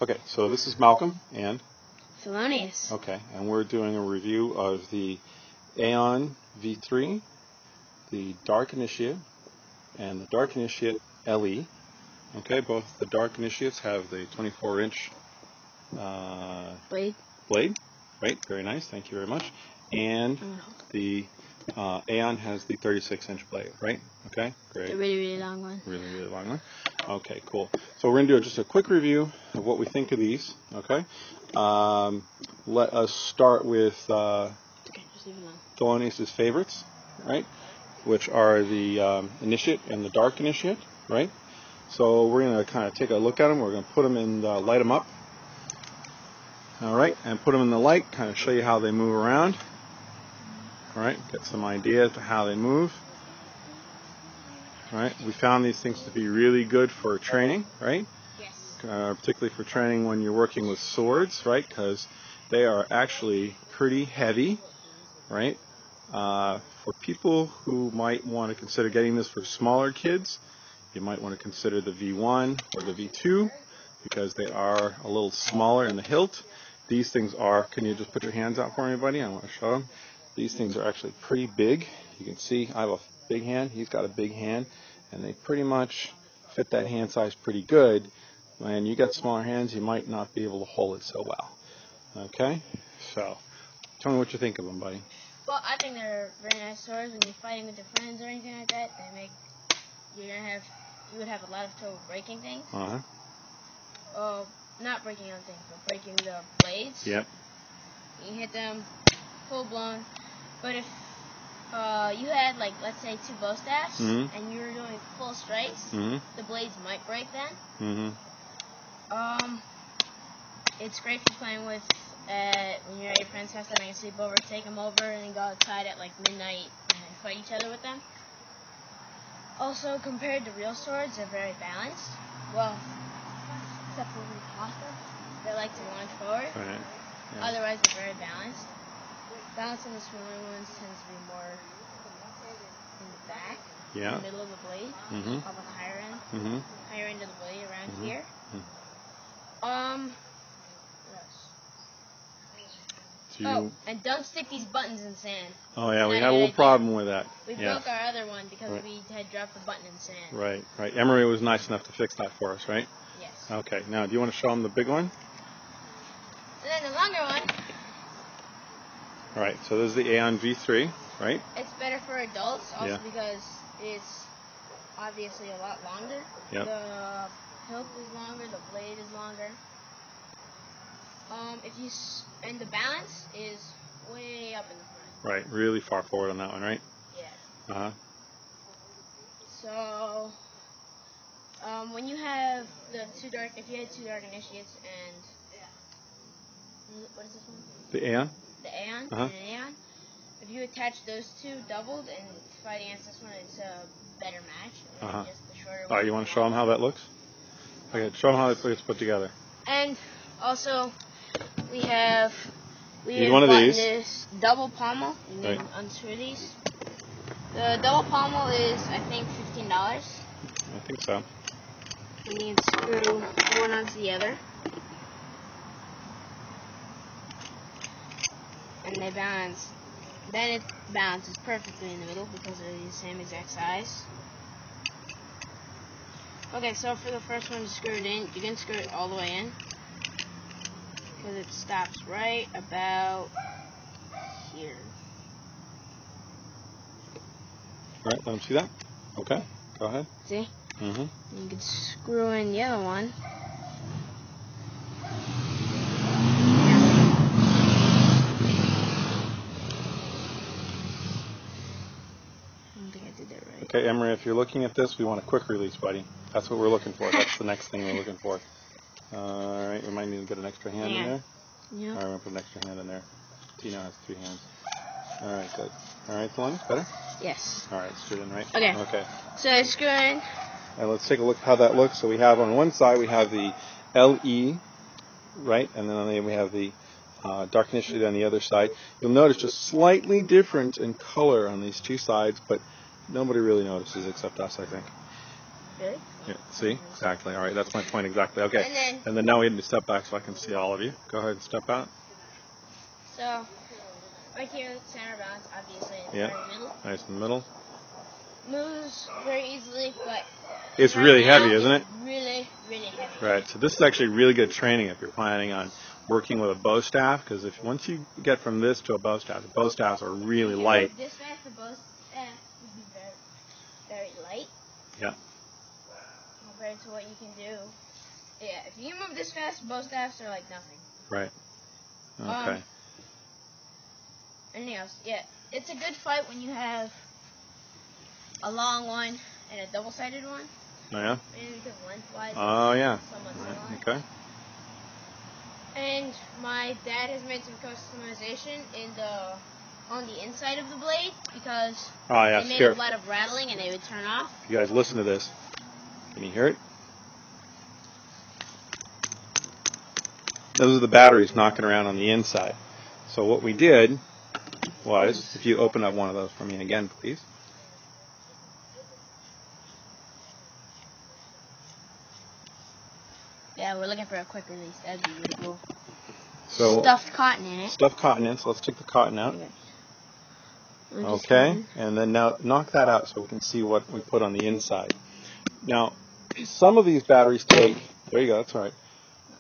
Okay, so this is Malcolm and Thelonious. Okay, and we're doing a review of the Aeon V3, the Dark Initiate, and the Dark Initiate LE. Okay, both the Dark Initiates have the 24-inch blade. Right, very nice, thank you very much. And the Aeon has the 36-inch blade, right? Okay, great. A really, really long one. Really, really long one. Okay, cool. So we're going to do just a quick review of what we think of these, okay? Let us start with Thelonious' favorites, right? Which are the Initiate and the Dark Initiate, right? So we're going to kind of take a look at them. We're going to put them in, light them up. All right, and put them in the light, kind of show you how they move around. All right, get some idea as to how they move. All right, we found these things to be really good for training, right? Yes. Particularly for training when you're working with swords, right? Because they are actually pretty heavy, right? For people who might want to consider getting this for smaller kids, you might want to consider the V1 or the V2 because they are a little smaller in the hilt. These things are, can you just put your hands out for me, buddy? I want to show them. These things are actually pretty big. You can see I have a big hand. He's got a big hand. And they pretty much fit that hand size pretty good. When you got smaller hands, you might not be able to hold it so well. Okay? So, tell me what you think of them, buddy. Well, I think they're very nice swords when you're fighting with your friends or anything like that. You would have a lot of trouble breaking things. Not breaking other things, but breaking the blades. Yep. You hit them full blown. But if you had, like, let's say 2 bow staffs, and you were doing full strikes, the blades might break then. It's great for playing with when you're at your friend's house having a sleepover. Take them over and then go outside at like midnight and fight each other with them. Also, compared to real swords, they're very balanced. Well, except for Mikasa, they like to launch forward. Right. Yeah. Otherwise, they're very balanced. Balance on the smaller ones tends to be more in the back, in the middle of the blade, up on the higher end, higher end of the blade around here. What else? And don't stick these buttons in sand. Oh yeah, we had a little problem with that. We broke our other one because we had dropped the button in sand. Right, right. Emery was nice enough to fix that for us, right? Yes. Okay, now do you want to show them the big one? And then the longer one. Alright, so this is the Aeon V3, right? It's better for adults also because it's obviously a lot longer. Yep. The hilt is longer, the blade is longer. And the balance is way up in the front. Right, really far forward on that one, right? Yeah. So, when you have if you had 2 dark initiates and what is this one? The Aeon? The Aeon and an Aeon. If you attach those 2 doubled and fight against this one, it's a better match. Just the shorter one. You want to show them how that looks? Okay, show them how it's put together. And also, we have one of these. This double pommel. You can unscrew these. The double pommel is, I think, $15. I think so. You need to screw one onto the other. And they balance. Then it balances perfectly in the middle because they're the same exact size. Okay, so for the first one to screw it in, you can screw it all the way in because it stops right about here. Alright, let them see that. Okay, go ahead. See? You can screw in the other one. Okay, Emery, if you're looking at this, we want a quick release, buddy. That's what we're looking for. That's the next thing we're looking for. Alright, we might need to get an extra hand in there. Yeah. Alright, we're going to put an extra hand in there. Tina has 3 hands. Alright, good. Alright, Thelonious, better? Yes. Alright, screw it in, right? Okay. Okay. So I screw in. And let's take a look at how that looks. So we have on one side, we have the LE, right? And then on the other, we have the Dark Initiate on the other side. You'll notice just slightly different in color on these 2 sides, but nobody really notices except us, I think. Really? Yeah, see? Exactly. All right, that's my point exactly. Okay. And then now we need to step back so I can see all of you. Go ahead and step out. So, right here, center balance, obviously, it's Yeah. right in the middle. Nice in the middle. Moves very easily, but it's right really now, heavy, isn't it? Really, really heavy. Right. So this is actually really good training if you're planning on working with a bow staff, because once you get from this to a bow staff, the bow staffs are really light. This fast, the bow staff would be very, very light. Yeah. Compared to what you can do. Yeah, if you move this fast, bow staffs are like nothing. Right. Okay. Anything else? Yeah, it's a good fight when you have a long one and a double-sided one. Oh yeah. Maybe because lengthwise. Oh yeah. Somewhat similar. Okay. And my dad has made some customization on the inside of the blade because they made a lot of rattling and they would turn off. You guys listen to this. Can you hear it? Those are the batteries knocking around on the inside. So what we did was, if you open up one of those for me again, please. Yeah, we're looking for a quick release. That'd be really cool. So stuffed cotton in it. Stuffed cotton in, so let's take the cotton out. Okay, and then now knock that out so we can see what we put on the inside. Now, some of these batteries take, there you go, that's all right.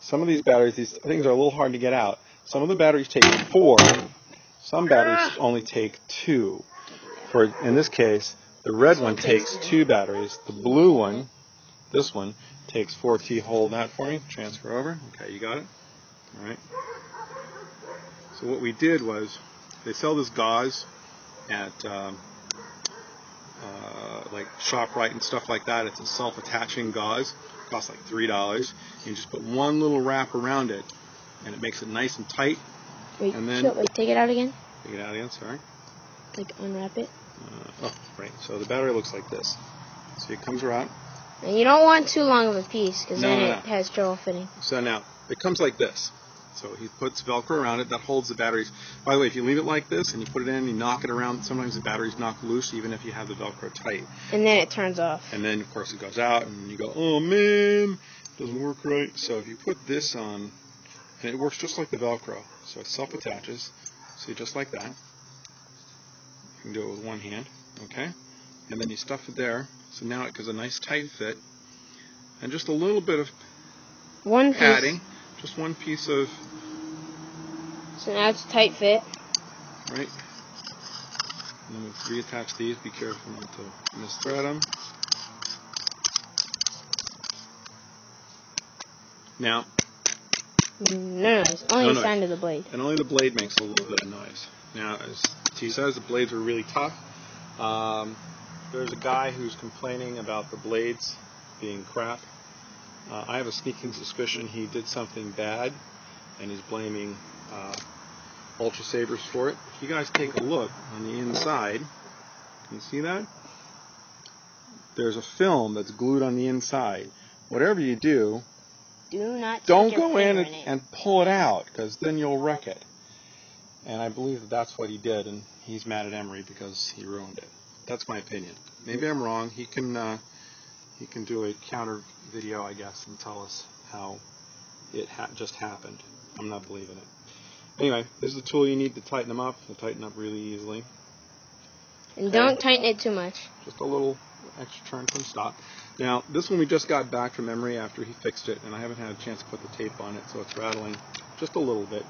Some of these batteries, these things are a little hard to get out. Some of the batteries take 4. Some batteries only take 2. In this case, the red one takes 2 batteries. The blue one, this one, takes 4. Can you hold that for me? Transfer over. Okay, you got it? All right. So what we did was, they sell this gauze at like ShopRite and stuff like that. It's a self-attaching gauze. It costs like $3. You just put one little wrap around it, and it makes it nice and tight. Wait, and then take it out again. Take it out again. Sorry. Like unwrap it. Right. So the battery looks like this. See, it comes around. And you don't want too long of a piece because then it has trouble fitting. So now it comes like this. So he puts Velcro around it that holds the batteries. By the way, if you leave it like this and you put it in and you knock it around, sometimes the batteries knock loose even if you have the Velcro tight. And then it turns off. And then, of course, it goes out and you go, oh man, it doesn't work right. So if you put this on, and it works just like the Velcro. So it self-attaches. See, just like that. You can do it with one hand, okay? And then you stuff it there. So now it gives a nice tight fit. And just a little bit of padding. Just one piece of... So now it's a tight fit. Right. And then we reattach these. Be careful not to misthread them. Now... No noise. Only the sound of the blade. And only the blade makes a little bit of noise. Now, as T says, the blades are really tough. There's a guy who's complaining about the blades being crap. I have a sneaking suspicion he did something bad, and he's blaming UltraSabers for it. If you guys take a look on the inside, can you see that? There's a film that's glued on the inside. Whatever you do, don't go in and pull it out, because then you'll wreck it. And I believe that that's what he did, and he's mad at Emery because he ruined it. That's my opinion. Maybe I'm wrong. He can do a counter video, I guess, and tell us how it just happened. I'm not believing it. Anyway, this is the tool you need to tighten them up. They'll tighten up really easily. And don't tighten it too much. Just a little extra turn from stop. Now, this one we just got back from Emery after he fixed it, and I haven't had a chance to put the tape on it, so it's rattling just a little bit.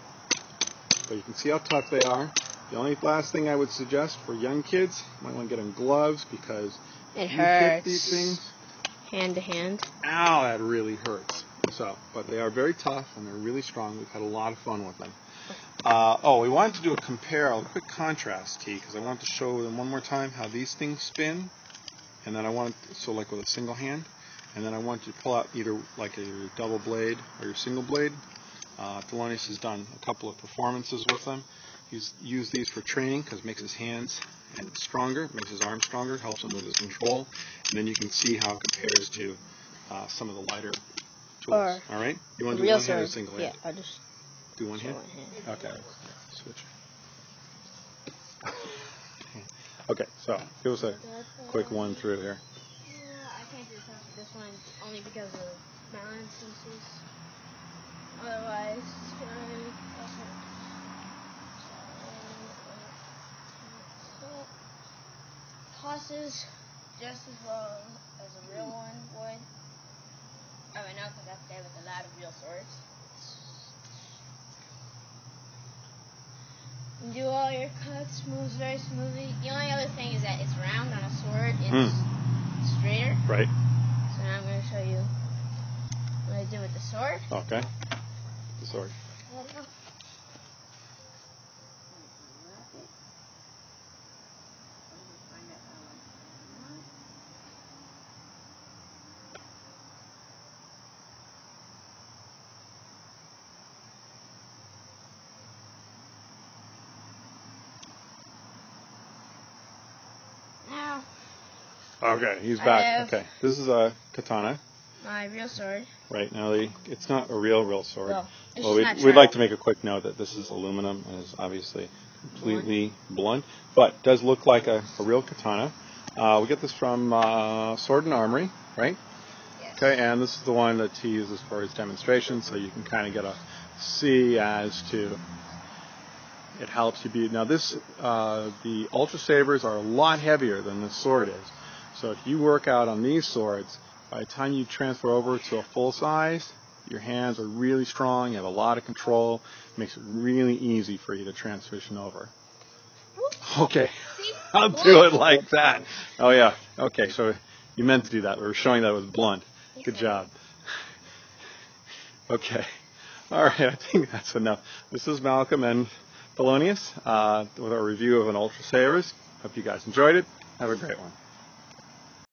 But you can see how tough they are. The only last thing I would suggest for young kids, you might want to get them gloves, because it you hurts. hit these things, hand to hand. Ow, that really hurts. But they are very tough and they're really strong. We've had a lot of fun with them. We wanted to do a quick contrast, T, because I wanted to show them one more time how these things spin. And then like with a single hand. And then I want you to pull out either like a double blade or your single blade. Thelonious has done a couple of performances with them. He's used these for training because it makes his hands stronger, makes his arms stronger, helps him with his control. And then you can see how it compares to some of the lighter tools. All right? You want to do one hand or single hand? Yeah, I'll just do one hand? Okay. Switch. Okay, so give us a quick one through here. I can't do this one. one only because of balance pieces. Otherwise, it's gonna really tosses just as well as a real one would. I mean, not because I've played with a lot of real swords. You do all your cuts, moves very smoothly. The only other thing is that it's round on a sword. It's straighter. Right. So now I'm going to show you what I did with the sword. Okay. The sword. Now. Okay, he's back. Okay, this is a katana. My real sword. Right, now it's not a real sword. Well, we'd like to make a quick note that this is aluminum and is obviously completely blunt, but does look like a real katana. We get this from Sword and Armory, right? Yes. Okay, and this is the one that he uses for his demonstration, so you can kind of get a see as to it helps you be. Now this, the UltraSabers are a lot heavier than this sword is, so if you work out on these swords, by the time you transfer over to a full size, your hands are really strong, you have a lot of control, it makes it really easy for you to transition over. Okay, I'll do it like that. Oh yeah, okay, so you meant to do that. We were showing that it was blunt. Good job. Okay, alright, I think that's enough. This is Malcolm and Thelonious with our review of an UltraSabers. Hope you guys enjoyed it. Have a great one.